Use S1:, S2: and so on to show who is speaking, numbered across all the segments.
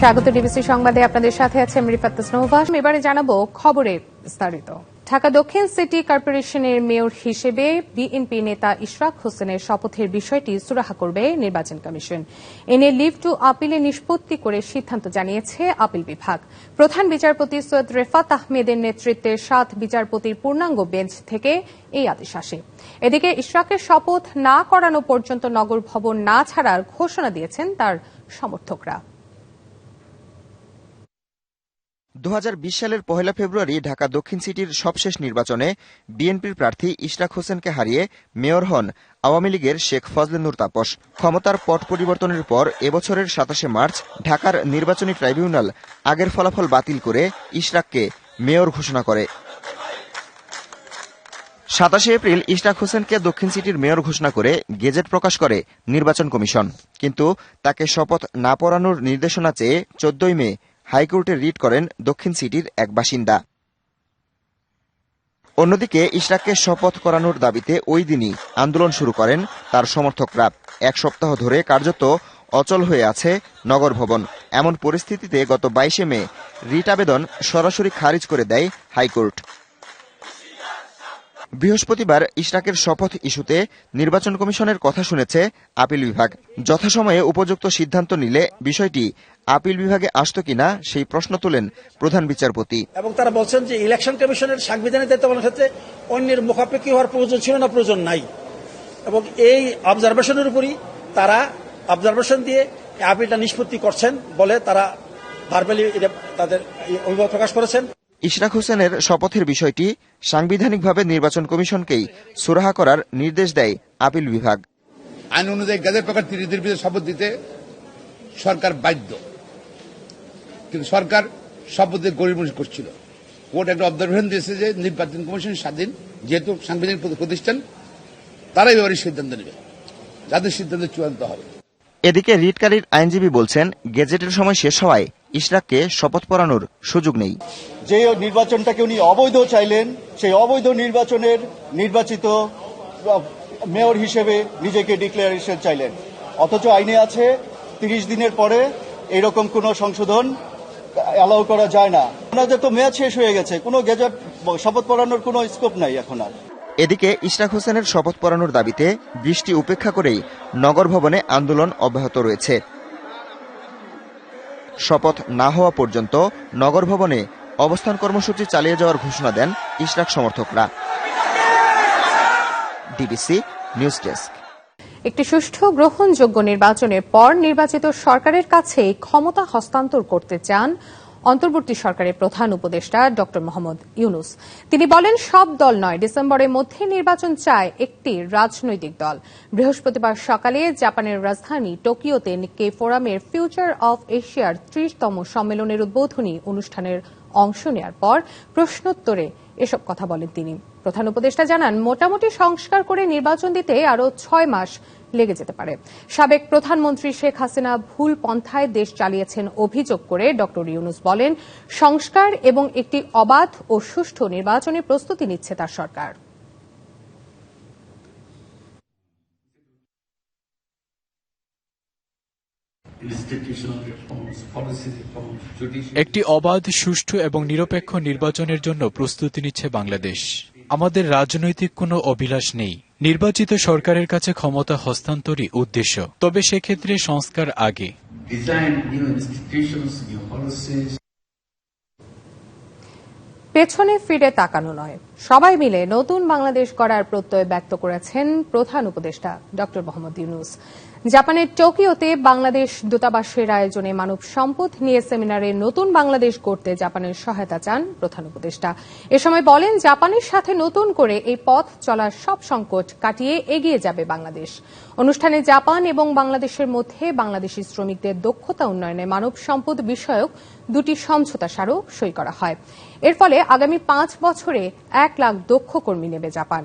S1: স্বাগত ডিবিসি সংবাদে আপনাদের সাথে আছে রিফাত তাসনুভা। এবারে জানাবো খবরের বিস্তারিত। ঢাকা দক্ষিণ সিটি কর্পোরেশনের মেয়র হিসেবে বিএনপি নেতা ইশরাক হোসেনের শপথের বিষয়টি সুরাহা করবে নির্বাচন কমিশন। এনে লিভ টু আপিলে নিষ্পত্তি করে সিদ্ধান্ত জানিয়েছে আপিল বিভাগ। প্রধান বিচারপতি সৈয়দ রেফাত আহমেদের নেতৃত্বে 7 বিচারপতির পূর্ণাঙ্গ বেঞ্চ থেকে এই আদেশ আসে। এদিকে ইশরাকের শপথ না করানো পর্যন্ত নগর ভবন না ছাড়ার ঘোষণা দিয়েছেন তার সমর্থকরা।
S2: 2020 সালের 1 ফেব্রুয়ারি ঢাকা দক্ষিণ সিটির সবশেষ নির্বাচনে বিএনপির প্রার্থী ইশরাক হোসেনকে হারিয়ে মেয়র হন আওয়ামী লীগের শেখ ফজলে নূর তাপস। ক্ষমতার পট পরিবর্তনের পর এবছরের 27 মার্চ ঢাকার নির্বাচনী ট্রাইব্যুনাল আগের ফলাফল বাতিল করে ইশরাককে মেয়র ঘোষণা করে। 27 এপ্রিল ইশরাক হোসেনকে দক্ষিণ সিটির মেয়র ঘোষণা করে গেজেট প্রকাশ করে নির্বাচন কমিশন, কিন্তু তাকে শপথ না পড়ানোর নির্দেশনা চেয়ে 14 মে হাইকোর্টে রিট করেন দক্ষিণ সিটির এক বাসিন্দা। অন্যদিকে ইশরাককে শপথ করানোর দাবিতে ওই দিনই আন্দোলন শুরু করেন তার সমর্থকরা। 1 সপ্তাহ ধরে কার্যত অচল হয়ে আছে নগর ভবন। এমন পরিস্থিতিতে গত 22 মে রিট আবেদন সরাসরি খারিজ করে দেয় হাইকোর্ট। বৃহস্পতিবার ইশরাকের শপথ ইস্যুতে নির্বাচন কমিশনের কথা শুনেছে আপিল বিভাগ। যথাসময়ে উপযুক্ত সিদ্ধান্ত নিলে বিষয়টি আপিল বিভাগে আসতো কিনা সেই প্রশ্ন তোলেন প্রধান বিচারপতি।
S3: এবং তারা বলছেন যে ইলেকশন কমিশনের সাংবিধানিক দায়িত্ব পালনের ক্ষেত্রে অন্যের মুখাপেক্ষী হওয়ার প্রয়োজন ছিল না, প্রয়োজন নাই, এবং এই অবজারভেশনের উপরই তারা অবজারভেশন দিয়ে আপিলটা নিষ্পত্তি করছেন বলে তারা ভার্বালি তাদের অভিমত প্রকাশ করেছেন।
S2: ইশরাক হোসেনের শপথের বিষয়টি সাংবিধানিকভাবে নির্বাচন কমিশনকেই সুরাহা করার নির্দেশ দেয় আপিল বিভাগ।
S4: আইন অনুযায়ী গেজেট প্রকাশ 30 দিনের ভিতরে শপথ দিতে সরকার বাধ্য, কিন্তু সরকার শপথ দিয়ে গরিমসি করছিল। কোর্ট একটা অবজারভেশন দিয়েছে যে নির্বাচন কমিশন স্বাধীন, যেহেতু সাংবিধানিক প্রতিষ্ঠান, তারাই এবারে সিদ্ধান্ত নেবে, যাদের সিদ্ধান্ত চূড়ান্ত হবে।
S2: এদিকে রিটকারীর আইনজীবী বলছেন, গেজেটের সময় শেষ হওয়ায় ইশরাককে শপথ পড়ানোর সুযোগ নেই।
S5: যে নির্বাচনটাকে উনি অবৈধ চাইলেন, সেই অবৈধ নির্বাচনের নির্বাচিত মেয়র হিসেবে নিজেকে ডিক্লারেশন চাইলেন, অথচ আইনে আছে 30 দিনের পরে এরকম কোনো সংশোধন অ্যালাউ করা যায় না। ওনাদের তো মেয়াদ শেষ হয়ে গেছে, কোনো গেজেট শপথ পড়ানোর কোনো স্কোপ নাই এখন আর।
S2: এদিকে ইশরাক হোসেনের শপথ পড়ানোর দাবিতে বৃষ্টি উপেক্ষা করেই নগর ভবনে আন্দোলন অব্যাহত রয়েছে। শপথ না হওয়া পর্যন্ত নগর ভবনে অবস্থান কর্মসূচি চালিয়ে যাওয়ার ঘোষণা দেন ইশরাক সমর্থকরা। DBC news desk.
S1: একটি সুষ্ঠু গ্রহণযোগ্য নির্বাচনের পর নির্বাচিত সরকারের কাছে ক্ষমতা হস্তান্তর করতে চান অন্তর্বর্তী সরকারের প্রধান উপদেষ্টা ড মোহাম্মদ ইউনূস। তিনি বলেন, সব দল নয়, ডিসেম্বরের মধ্যে নির্বাচন চায় একটি রাজনৈতিক দল। বৃহস্পতিবার সকালে জাপানের রাজধানী টোকিওতে নিক্কেই ফোরামের ফিউচার অব এশিয়ার 30তম সম্মেলনের উদ্বোধনী অনুষ্ঠানের অংশ নেওয়ার পর প্রশ্নোত্তরে এসব কথা বলেন তিনি। প্রধান উপদেষ্টা জানান, মোটামুটি সংস্কার করে নির্বাচন দিতে আরও 6 মাস লেগে যেতে পারে। সাবেক প্রধানমন্ত্রী শেখ হাসিনা ভুল পন্থায় দেশ চালিয়েছেন অভিযোগ করে ড ইউনূস বলেন, সংস্কার এবং একটি অবাধ ও সুষ্ঠু নির্বাচনের প্রস্তুতি নিচ্ছে তার সরকার।
S6: একটি অবাধ, সুষ্ঠু এবং নিরপেক্ষ নির্বাচনের জন্য প্রস্তুতি নিচ্ছে বাংলাদেশ। আমাদের রাজনৈতিক কোনো অভিলাষ নেই। নির্বাচিত সরকারের কাছে ক্ষমতা হস্তান্তরই উদ্দেশ্য, তবে সেক্ষেত্রে সংস্কার আগে।
S1: পেছনে ফিরে তাকানো নয়, সবাই মিলে নতুন বাংলাদেশ গড়ার প্রত্যয় ব্যক্ত করেছেন প্রধান উপদেষ্টা ড মোহাম্মদ ইউনূস। জাপানের টোকিওতে বাংলাদেশ দূতাবাসের আয়োজনে মানব সম্পদ নিয়ে সেমিনারে নতুন বাংলাদেশ গড়তে জাপানের সহায়তা চান প্রধান উপদেষ্টা। এ সময় বলেন, জাপানের সাথে নতুন করে এই পথ চলার সব সংকট কাটিয়ে এগিয়ে যাবে বাংলাদেশ। অনুষ্ঠানে জাপান এবং বাংলাদেশের মধ্যে বাংলাদেশি শ্রমিকদের দক্ষতা উন্নয়নে মানব সম্পদ বিষয়ক 2টি সমঝোতা স্মারক সই করা হয়। এর ফলে আগামী 5 বছরে 1 লাখ দক্ষ কর্মী নেবে জাপান।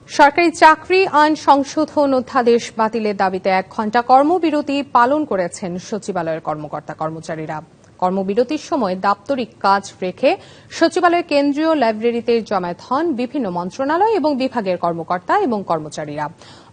S1: সরকারি চাকরি আইন সংশোধন অধ্যাদেশ বাতিলের দাবিতে 1 ঘণ্টা কর্মবিরতি পালন করেছেন সচিবালয়ের কর্মকর্তা কর্মচারীরা। কর্মবিরতির সময় দাপ্তরিক কাজ রেখে সচিবালয়ের কেন্দ্রীয় লাইব্রেরিতে জমায়েত হন বিভিন্ন মন্ত্রণালয় এবং বিভাগের কর্মকর্তা এবং কর্মচারীরা।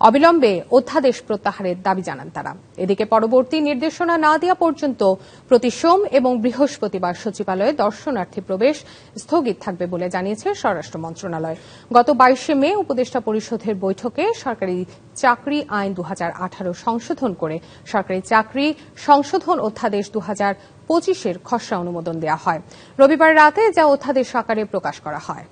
S1: অবিলম্বে অধ্যাদেশ প্রত্যাহারের দাবি জানান তারা। এদিকে পরবর্তী নির্দেশনা না দেওয়া পর্যন্ত প্রতি সোম এবং বৃহস্পতিবার সচিবালয়ে দর্শনার্থী প্রবেশ স্থগিত থাকবে বলে জানিয়েছে স্বরাষ্ট্র মন্ত্রণালয়। গত 22 মে উপদেষ্টা পরিষদের বৈঠকে সরকারি চাকরি আইন 2018 সংশোধন করে সরকারি চাকরি সংশোধন অধ্যাদেশ 2025-এর খসড়া অনুমোদন দেওয়া হয়। রবিবার রাতে যা অধ্যাদেশ আকারে প্রকাশ করা হয়।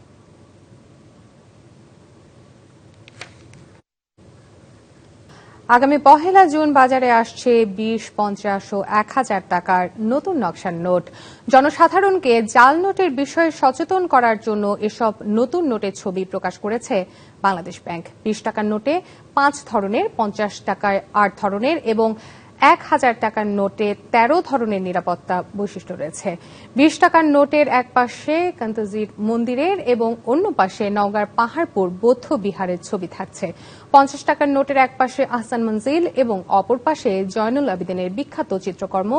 S1: আগামী 1 জুন বাজারে আসছে 20, 50 ও 1000 টাকার নতুন নকশার নোট। জনসাধারণকে জাল নোটের বিষয়ে সচেতন করার জন্য এসব নতুন নোটের ছবি প্রকাশ করেছে বাংলাদেশ ব্যাংক। 20 টাকার নোটে 5 ধরনের, 50 টাকায় 8 ধরনের এবং 1000 টাকার নোটে 13 ধরনের নিরাপত্তা বৈশিষ্ট্য রয়েছে। 20 টাকার নোটের এক পাশে কান্তজির মন্দিরের এবং অন্য পাশে নওগাঁর পাহাড়পুর বৌদ্ধ বিহারের ছবি থাকছে। 50 টাকার নোটের এক পাশে আহসান মঞ্জিল এবং অপর পাশে জয়নুল আবেদিনের বিখ্যাত চিত্রকর্ম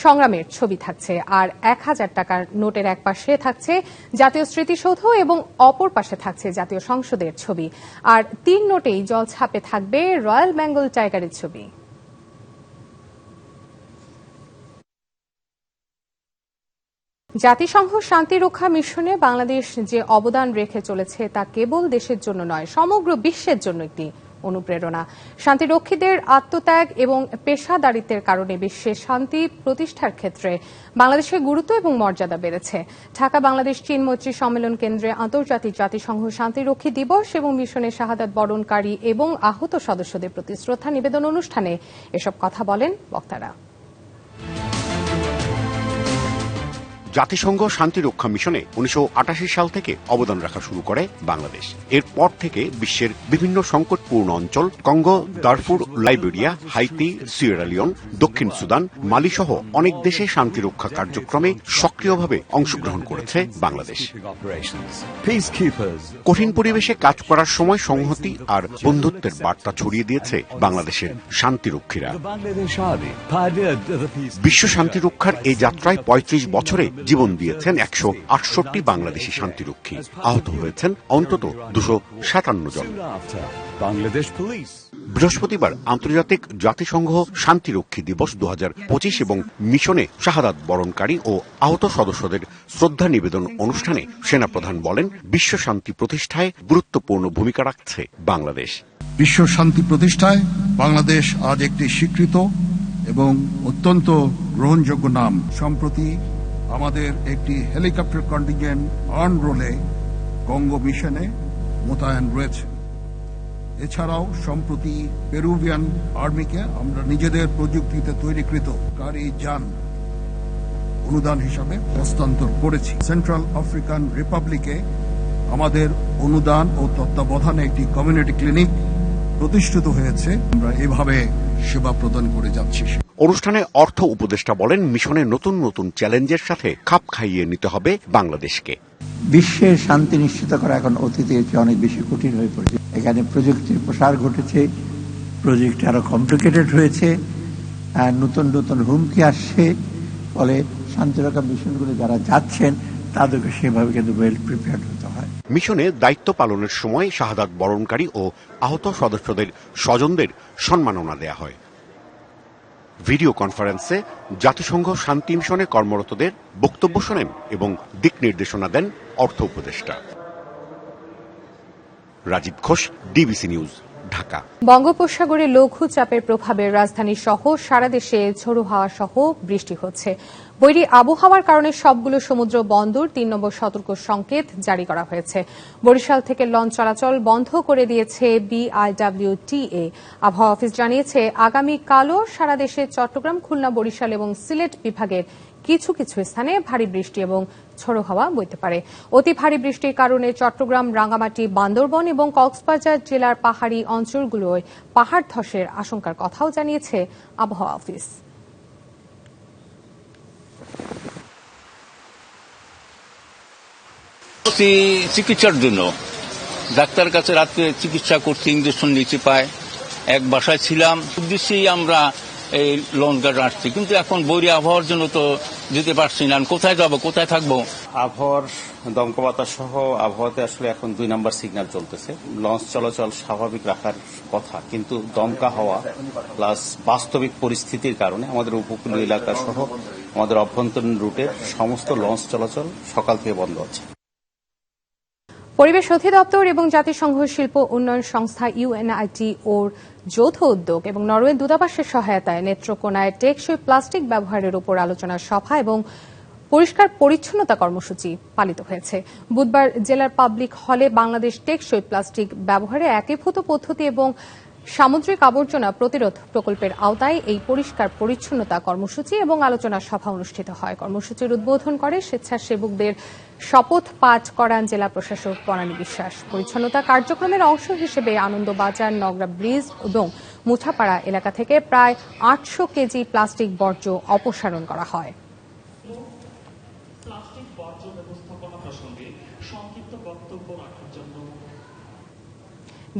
S1: সংগ্রামের ছবি থাকছে। আর 1000 টাকার নোটের এক পাশে থাকছে জাতীয় স্মৃতিসৌধ এবং অপর পাশে থাকছে জাতীয় সংসদের ছবি। আর 3 নোটেই জলছাপে থাকবে রয়্যাল বেঙ্গল টাইগারের ছবি। জাতিসংঘ শান্তিরক্ষা মিশনে বাংলাদেশ যে অবদান রেখে চলেছে তা কেবল দেশের জন্য নয়, সমগ্র বিশ্বের জন্য একটি অনুপ্রেরণা। শান্তিরক্ষীদের আত্মত্যাগ এবং পেশাদারিত্বের কারণে বিশ্বে শান্তি প্রতিষ্ঠার ক্ষেত্রে বাংলাদেশের গুরুত্ব এবং মর্যাদা বেড়েছে। ঢাকা বাংলাদেশ চীন মৈত্রী সম্মেলন কেন্দ্রে আন্তর্জাতিক জাতিসংঘ শান্তিরক্ষী দিবস এবং মিশনের শাহাদাত বরণকারী এবং আহত সদস্যদের প্রতি শ্রদ্ধা নিবেদন অনুষ্ঠানে এসব কথা বলেন বক্তারা।
S7: জাতিসংঘ শান্তিরক্ষা মিশনে 1988 সাল থেকে অবদান রাখা শুরু করে বাংলাদেশ। এরপর থেকে বিশ্বের বিভিন্ন সংকটপূর্ণ অঞ্চল Congo, Darfur, Liberia, Haiti, Sierra Leone, দক্ষিণ সুদান, মালি সহ অনেক দেশে শান্তিরক্ষা কার্যক্রমে সক্রিয়ভাবে অংশগ্রহণ করেছে বাংলাদেশ। কঠিন পরিবেশে কাজ করার সময় সংহতি আর বন্ধুত্বের বার্তা ছড়িয়ে দিয়েছে বাংলাদেশের শান্তিরক্ষীরা। বিশ্ব শান্তিরক্ষার এই যাত্রায় 35 বছরে জীবন দিয়েছেন 168 বাংলাদেশি শান্তিরক্ষী। আহত হয়েছেন অন্তত 257 জন। বৃহস্পতিবার আন্তর্জাতিক জাতিসংঘ শান্তিরক্ষী দিবস 2025 এবং মিশনে শাহাদাত বরণকারী ও আহত সদস্যদের শ্রদ্ধা নিবেদন অনুষ্ঠানে সেনাপ্রধান বলেন, বিশ্ব শান্তি প্রতিষ্ঠায় গুরুত্বপূর্ণ ভূমিকা রাখছে বাংলাদেশ।
S8: বিশ্ব শান্তি প্রতিষ্ঠায় বাংলাদেশ আজ একটি স্বীকৃত এবং অত্যন্ত গ্রহণযোগ্য নাম। সম্প্রতি আমাদের একটি হেলিকপ্টার কন্টিনজেন্ট আর্ম রোলে কঙ্গো মিশনে মোতায়েন রয়েছে। এছাড়াও সম্প্রতি পেরুভিয়ান আর্মিকে আমরা নিজেদের প্রযুক্তিতে তৈরিকৃত গাড়ি যান অনুদান হিসাবে হস্তান্তর করেছি। সেন্ট্রাল আফ্রিকান রিপাবলিকে আমাদের অনুদান ও তত্ত্বাবধানে একটি কমিউনিটি ক্লিনিক প্রতিষ্ঠিত হয়েছে। আমরা এভাবে সেবা প্রদান করে যাচ্ছি।
S7: অনুষ্ঠানে অর্থ উপদেষ্টা বলেন, মিশনে নতুন নতুন চ্যালেঞ্জের সাথে খাপ খাইয়ে নিতে হবে বাংলাদেশকে।
S9: বিশ্বের শান্তি নিশ্চিত করা এখন অতীতের চেয়ে অনেক বেশি কঠিন হয়ে পড়েছে। এখানে প্রযুক্তির প্রসার ঘটেছে, প্রযুক্তি আরো কমপ্লিকেটেড হয়েছে, নতুন নতুন হুমকি আসছে। ফলে শান্তিরক্ষা মিশনগুলো যারা যাচ্ছেন তাদেরকে সেভাবে কিন্তু ওয়েল প্রিপেয়ার্ড হতে হয়।
S7: মিশনে দায়িত্ব পালনের সময় শাহাদাত বরণকারী ও আহত সদস্যদের স্বজনদের সম্মাননা দেয়া হয়। ভিডিও কনফারেন্সে জাতিসংঘ শান্তি মিশনে কর্মরতদের বক্তব্য শোনেন এবং দিক নির্দেশনা দেন অর্থ উপদেষ্টা। Rajib Ghosh, DBC News, Dhaka.
S1: বঙ্গোপসাগরে লঘুচাপের প্রভাবে রাজধানী সহ সারা দেশে ঝোড়ো হাওয়া সহ বৃষ্টি হচ্ছে। বৈরী আবহাওয়ার কারণে সবগুলো সমুদ্র বন্দর 3 নম্বর সতর্ক সংকেত জারি করা হয়েছে। বরিশাল থেকে লঞ্চ চলাচল বন্ধ করে দিয়েছে BIWTA। আবহাওয়া অফিস জানিয়েছে, আগামীকালও সারা দেশে চট্টগ্রাম, খুলনা, বরিশাল এবং সিলেট বিভাগের কিছু কিছু স্থানে ভারী বৃষ্টি এবং ঝোড়ো হাওয়া বইতে পারে। অতি ভারী বৃষ্টির কারণে চট্টগ্রাম, রাঙ্গামাটি, বান্দরবন এবং কক্সবাজার জেলার পাহাড়ি অঞ্চলগুলোয় পাহাড় ধসের আশঙ্কার কথাও জানিয়েছে আবহাওয়া অফিস।
S10: চিকিৎসার জন্য ডাক্তার কাছে রাত্রে চিকিৎসা করতে ইঞ্জেকশন নিতে পায়। এক বাসায় ছিলাম, উদ্দেশ্যেই আমরা এই লঞ্চ ঘাট আসছি, কিন্তু এখন বৈরী আবহাওয়ার জন্য তো যেতে পারছি না। কোথায় যাব, কোথায় থাকবো?
S11: আবহাওয়ার দমকা বাতাস সহ আবহাওয়াতে আসলে এখন 2 নাম্বার সিগন্যাল চলতেছে। লঞ্চ চলাচল স্বাভাবিক রাখার কথা, কিন্তু দমকা হাওয়া প্লাস বাস্তবিক পরিস্থিতির কারণে আমাদের উপকূলীয় এলাকা সহ আমাদের অভ্যন্তরীণ রুটের সমস্ত লঞ্চ চলাচল সকাল থেকে বন্ধ আছে।
S1: পরিবেশ অধিদপ্তর এবং জাতিসংঘ শিল্প উন্নয়ন সংস্থা ইউএনআইটি ওর যৌথ উদ্যোগ এবং নরওয়ে দূতাবাসের সহায়তায় নেত্রকোনায় টেকসই প্লাস্টিক ব্যবহারের উপর আলোচনা সভা এবং পরিষ্কার পরিচ্ছন্নতা কর্মসূচি পালিত হয়েছে। বুধবার জেলার পাবলিক হলে বাংলাদেশ টেকসই প্লাস্টিক ব্যবহারে একীভূত পদ্ধতি এবং সামুদ্রিক আবর্জনা প্রতিরোধ প্রকল্পের আওতায় এই পরিষ্কার পরিচ্ছন্নতা কর্মসূচি এবং আলোচনা সভা অনুষ্ঠিত হয়। কর্মসূচির উদ্বোধন করে স্বেচ্ছাসেবকদের শপথ পাঠ করান জেলা প্রশাসক বনানী বিশ্বাস। পরিচ্ছন্নতা কার্যক্রমের অংশ হিসেবে আনন্দবাজার, নগরা ব্রিজ এবং মুঠাপাড়া এলাকা থেকে প্রায় 800 কেজি প্লাস্টিক বর্জ্য অপসারণ করা হয়।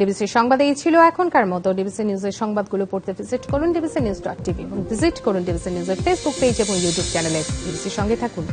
S1: ডিবিসি সংবাদে এই ছিল এখনকার মতো। ডিবিসি নিউজের সংবাদগুলো পড়তে ভিজিট করুন dbcnews.tv এবং ভিজিট করুন ডিবিসি নিউজের ফেসবুক পেজ এবং ইউটিউব চ্যানেলে। ডিবিসির সঙ্গে থাকুন।